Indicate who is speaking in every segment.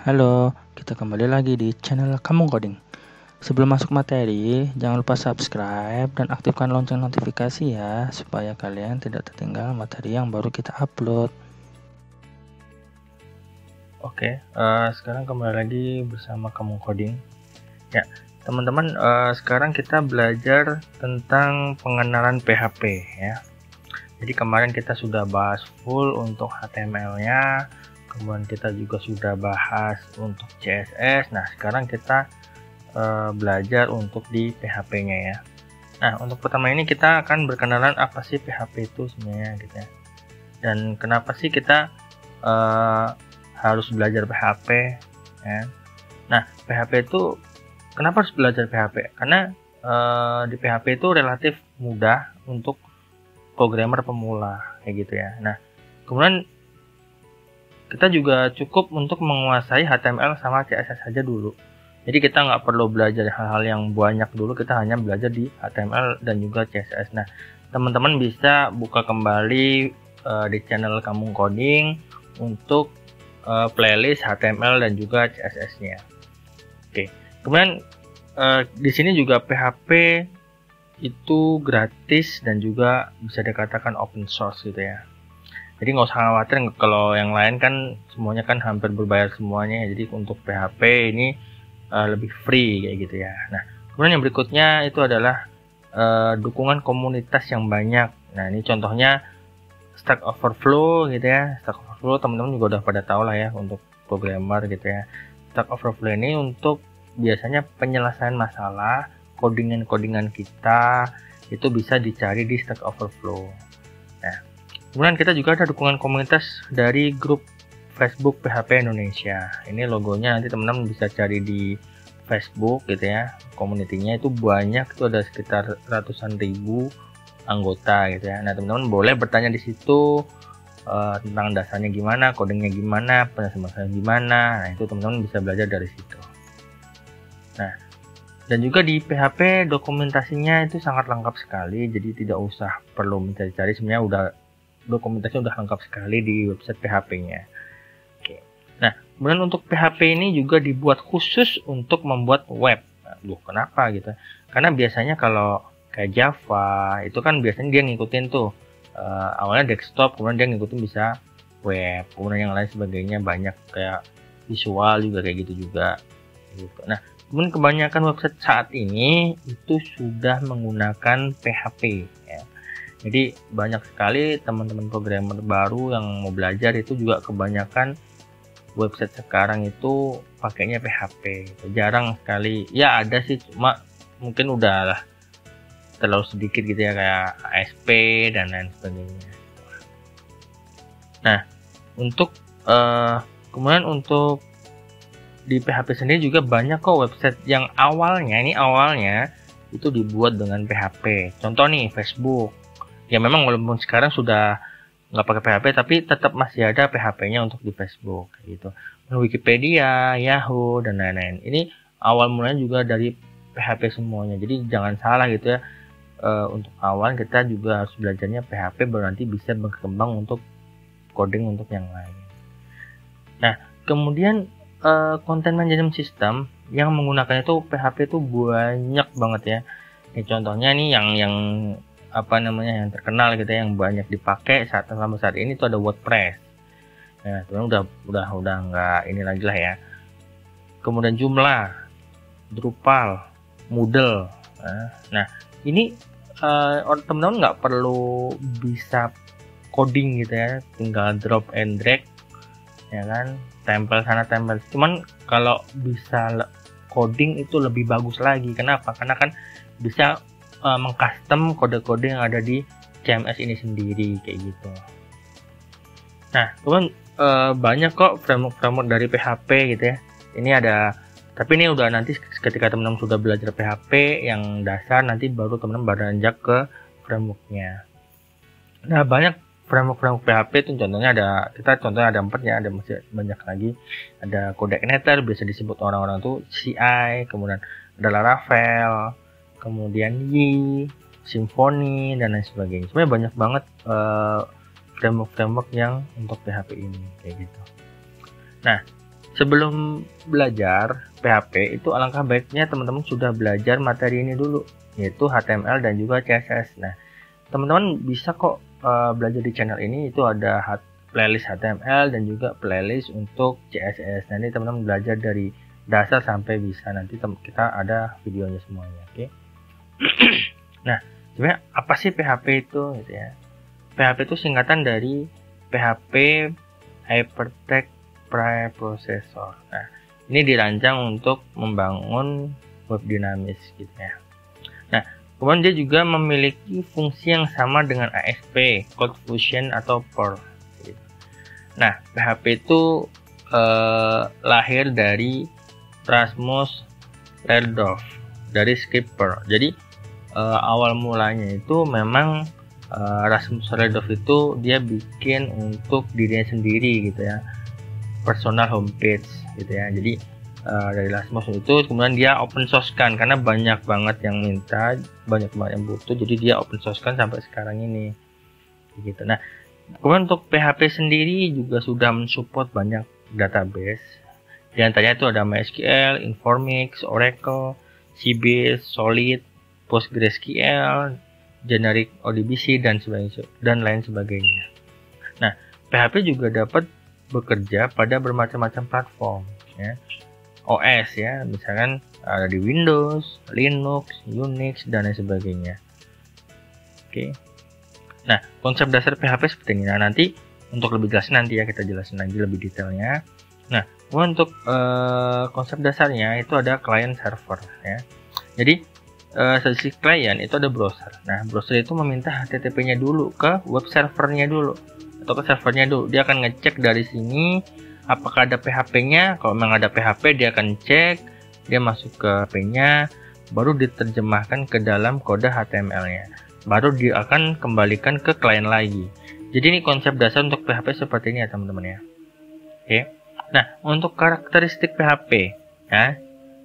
Speaker 1: Halo, kita kembali lagi di channel Kamu Coding. Sebelum masuk materi, jangan lupa subscribe dan aktifkan lonceng notifikasi ya, supaya kalian tidak tertinggal materi yang baru kita upload. Oke, sekarang kembali lagi bersama Kamu Coding. Ya, teman-teman, sekarang kita belajar tentang pengenalan PHP ya. Jadi kemarin kita sudah bahas full untuk HTML-nya. Kemudian kita juga sudah bahas untuk CSS. Nah, sekarang kita belajar untuk di PHP-nya ya. Nah, untuk pertama ini kita akan berkenalan apa sih PHP itu sebenarnya gitu ya. Dan kenapa sih kita harus belajar PHP ya. Nah, PHP itu kenapa harus belajar PHP? Karena di PHP itu relatif mudah untuk programmer pemula kayak gitu ya. Nah, kemudian kita juga cukup untuk menguasai HTML sama CSS saja dulu. Jadi kita nggak perlu belajar hal-hal yang banyak dulu, kita hanya belajar di HTML dan juga CSS. Nah, teman-teman bisa buka kembali di channel Kamu Coding untuk playlist HTML dan juga CSS-nya. Oke, kemudian di sini juga PHP itu gratis dan juga bisa dikatakan open source gitu ya. Jadi nggak usah khawatir, kalau yang lain kan semuanya kan hampir berbayar semuanya. Jadi untuk PHP ini lebih free kayak gitu ya. Nah, kemudian yang berikutnya itu adalah dukungan komunitas yang banyak. Nah, ini contohnya Stack Overflow gitu ya. Stack Overflow teman-teman juga udah pada tahu lah ya untuk programmer gitu ya. Stack Overflow ini untuk biasanya penyelesaian masalah codingan kita itu bisa dicari di Stack Overflow. Nah, kemudian kita juga ada dukungan komunitas dari grup Facebook PHP Indonesia. Ini logonya nanti teman-teman bisa cari di Facebook gitu ya. Komunitinya itu banyak, itu ada sekitar ratusan ribu anggota gitu ya. Nah, teman-teman boleh bertanya di situ tentang dasarnya gimana, codingnya gimana, penyelesaian gimana. Nah, itu teman-teman bisa belajar dari situ. Nah, dan juga di PHP dokumentasinya itu sangat lengkap sekali, jadi tidak usah perlu mencari-cari, sebenarnya udah dokumentasinya udah lengkap sekali di website PHP-nya. Oke. Nah, kemudian untuk PHP ini juga dibuat khusus untuk membuat web. Nah, kenapa gitu? Karena biasanya kalau kayak Java itu kan biasanya dia ngikutin tuh awalnya desktop, kemudian dia ngikutin bisa web, kemudian yang lain sebagainya, banyak kayak visual juga kayak gitu juga. Gitu. Nah, kemudian kebanyakan website saat ini itu sudah menggunakan PHP ya. Jadi banyak sekali teman-teman programmer baru yang mau belajar itu juga kebanyakan website sekarang itu pakainya PHP. Jarang sekali, ya ada sih, cuma mungkin udah terlalu sedikit gitu ya, kayak ASP dan lain sebagainya. Nah, untuk kemudian untuk di PHP sendiri juga banyak kok website yang awalnya itu dibuat dengan PHP. Contoh nih Facebook. Ya memang walaupun sekarang sudah nggak pakai PHP, tapi tetap masih ada PHP-nya untuk di Facebook gitu. Wikipedia, Yahoo dan lain-lain. Ini awal mulanya juga dari PHP semuanya. Jadi jangan salah gitu ya. Untuk awal kita juga harus belajarnya PHP, baru nanti bisa berkembang untuk coding untuk yang lain. Nah, kemudian content management system yang menggunakan itu PHP itu banyak banget ya. Ini contohnya nih yang apa namanya, yang terkenal gitu ya, yang banyak dipakai sampai saat ini itu ada WordPress. Nah, teman udah nggak ini lagi lah ya. Kemudian Joomla, Drupal, Moodle. Nah, ini teman-teman nggak perlu bisa coding gitu ya, tinggal drop and drag ya kan, tempel sana tempel. Cuman kalau bisa coding itu lebih bagus lagi. Kenapa? Karena kan bisa mengcustom kode-kode yang ada di CMS ini sendiri kayak gitu. Nah, kemudian banyak kok framework dari PHP gitu ya. Ini ada, tapi ini udah nanti ketika teman-teman sudah belajar PHP yang dasar, nanti baru teman-teman beranjak ke frameworknya. Nah, banyak framework PHP itu contohnya ada 4 ya, ada masih banyak lagi. Ada CodeIgniter, bisa disebut orang-orang tuh CI, kemudian ada Laravel, kemudian Yi, Symfony dan lain sebagainya. Sebenarnya banyak banget framework yang untuk PHP ini kayak gitu. Nah, sebelum belajar PHP itu alangkah baiknya teman-teman sudah belajar materi ini dulu, yaitu HTML dan juga CSS. Nah, teman-teman bisa kok belajar di channel ini, itu ada playlist HTML dan juga playlist untuk CSS. Nanti teman-teman belajar dari dasar sampai bisa, nanti kita ada videonya semuanya. Oke. Nah, sebenarnya apa sih PHP itu gitu ya? PHP itu singkatan dari PHP Hypertext Preprocessor. Nah, ini dirancang untuk membangun web dinamis gitu ya. Nah, kemudian dia juga memiliki fungsi yang sama dengan ASP, CodeFusion atau Perl. Gitu. Nah, PHP itu lahir dari Rasmus Lerdorf dari script Perl. Jadi awal mulanya itu memang Rasmus Lerdorf itu dia bikin untuk dirinya sendiri gitu ya, personal homepage gitu ya. Jadi dari Rasmus itu kemudian dia open source kan, karena banyak banget yang minta, banyak banget yang butuh, jadi dia open source kan sampai sekarang ini gitu. Nah, kemudian untuk PHP sendiri juga sudah mensupport banyak database. Di antaranya itu ada MySQL, Informix, Oracle, Sybase, Solid, PostgreSQL, Generic ODBC dan lain sebagainya. Nah, PHP juga dapat bekerja pada bermacam-macam platform ya. OS ya, misalkan ada di Windows, Linux, Unix dan lain sebagainya. Oke. Nah, konsep dasar PHP seperti ini. Nah, nanti untuk lebih jelas nanti ya kita jelasin lagi lebih detailnya. Nah, untuk konsep dasarnya itu ada client server ya. Jadi sisi klien itu ada browser. Nah, browser itu meminta HTTP-nya dulu ke web servernya dulu atau ke servernya dulu. Dia akan ngecek dari sini apakah ada PHP-nya. Kalau memang ada PHP, dia akan cek, dia masuk ke HP-nya, baru diterjemahkan ke dalam kode HTML-nya. Baru dia akan kembalikan ke klien lagi. Jadi ini konsep dasar untuk PHP seperti ini ya teman-teman ya. Oke. Nah, untuk karakteristik PHP ya,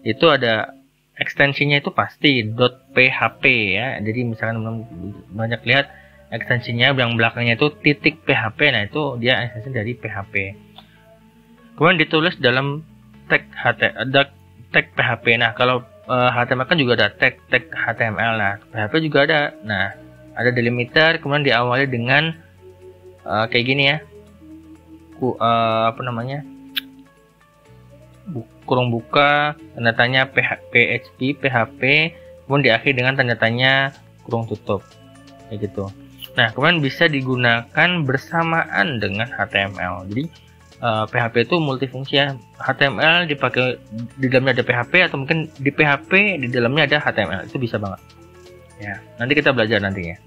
Speaker 1: itu ada ekstensinya itu pasti .php ya. Jadi misalkan banyak lihat ekstensinya yang belakangnya itu titik PHP. Nah, itu dia ekstensi dari PHP. Kemudian ditulis dalam tag PHP. Nah, kalau HTML kan juga ada tag HTML. Nah, PHP juga ada. Nah, ada delimiter, kemudian diawali dengan kayak gini ya. Kurung buka, tanda tanya PHP, kemudian diakhiri dengan tanda tanya kurung tutup. Kayak gitu. Nah, kemudian bisa digunakan bersamaan dengan HTML. Jadi PHP itu multifungsi ya. HTML dipakai di dalamnya ada PHP, atau mungkin di PHP di dalamnya ada HTML. Itu bisa banget. Ya, nanti kita belajar nantinya.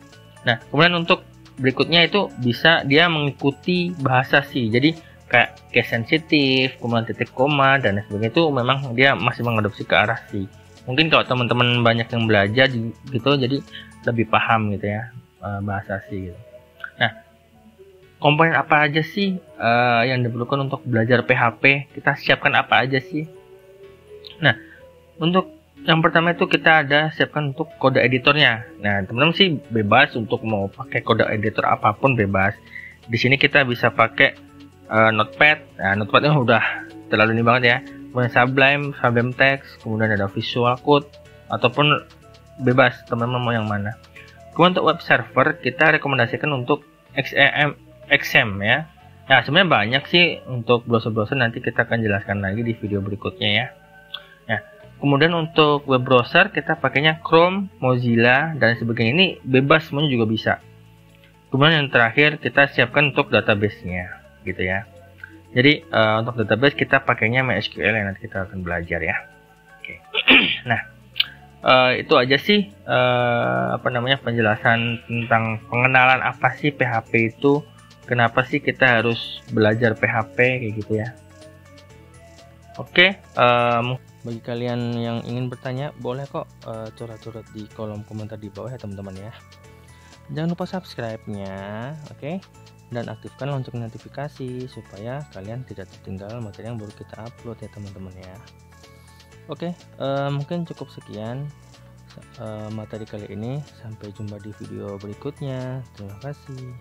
Speaker 1: Nah, kemudian untuk berikutnya itu bisa dia mengikuti bahasa C. Jadi kayak case sensitif, kemudian titik koma dan sebagainya, itu memang dia masih mengadopsi ke arah C. Mungkin kalau teman-teman banyak yang belajar gitu, jadi lebih paham gitu ya bahasa C gitu. Nah, komponen apa aja sih yang diperlukan untuk belajar PHP? Kita siapkan apa aja sih? Nah, untuk yang pertama itu kita ada siapkan untuk kode editornya. Nah, teman-teman sih bebas untuk mau pakai kode editor apapun, bebas. Di sini kita bisa pakai Notepad. Nah, Notepad ini udah terlalu ini banget ya. Kemudian Sublime Text, kemudian ada Visual Code, ataupun bebas teman-teman mau yang mana. Kemudian untuk web server kita rekomendasikan untuk XAMPP ya. Nah, sebenarnya banyak sih untuk browser-browser, nanti kita akan jelaskan lagi di video berikutnya ya. Nah, kemudian untuk web browser kita pakainya Chrome, Mozilla dan sebagainya. Ini bebas, semuanya juga bisa. Kemudian yang terakhir kita siapkan untuk database-nya gitu ya. Jadi untuk database kita pakainya MySQL yang nanti kita akan belajar ya. Oke. Nah, itu aja sih penjelasan tentang pengenalan apa sih PHP itu, kenapa sih kita harus belajar PHP kayak gitu ya. Oke, bagi kalian yang ingin bertanya boleh kok curhat-curhat di kolom komentar di bawah ya teman-teman ya. Jangan lupa subscribe-nya, oke? Dan aktifkan lonceng notifikasi supaya kalian tidak tertinggal materi yang baru kita upload ya teman-teman ya. Oke, mungkin cukup sekian materi kali ini. Sampai jumpa di video berikutnya. Terima kasih.